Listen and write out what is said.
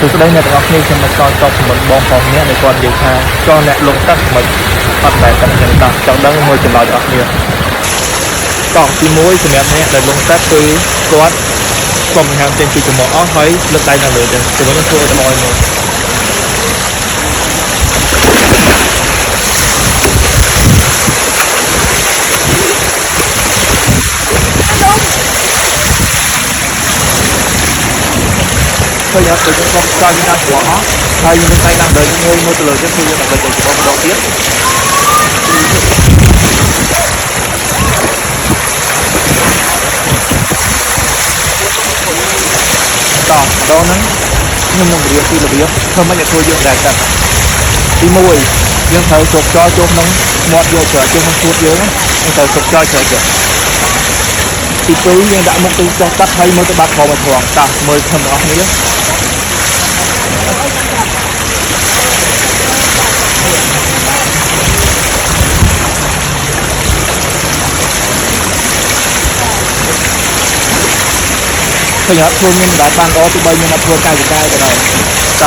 សួស្តីអ្នកទាំងអស់គ្នាខ្ញុំមកស្គាល់តបសម្បត្តិបងប្អូនអ្នកដែលគាត់និយាយថាចោះអ្នកលងទឹកមិនអត់ដែលតែខ្ញុំដោះចង់ដឹងមួយចម្លើយរបស់គ្នាតោះទី1សម្រាប់អ្នកដែលលងទឹកគឺគាត់សុំហាមចេញពីចំហអស់ហើយលើកដៃនៅលើទាំងជាមួយនឹងធ្វើឲ្យដល់ឲ្យមើលឃើញអត់ទៅខ្ញុំក៏ចង់ដាក់ចំហអស់ហើយយើងតែដាក់លើមួយមួយទៅលើទៀតគឺយើងដាក់លើចំហម្ដងទៀតតោះដល់ហ្នឹងខ្ញុំនឹងរៀបពីរបៀបធ្វើម៉េចឲ្យធ្វើយើងដែរទឹកទី1យើងត្រូវជប់ចោលចូលក្នុងមាត់យកចូលក្នុងឈួតយើងត្រូវជប់ចោលចូលទី2យើងដាក់មុខទៅចោះទឹកហើយមើលទៅបាត់ខំមកត្រង់តោះមើលខ្ញុំអស់នេះឃើញអត់ខ្លួនខ្ញុំមិនដែលបានល្អទី3ខ្ញុំអត់ធ្វើកាយវិការទៅដែរតោះ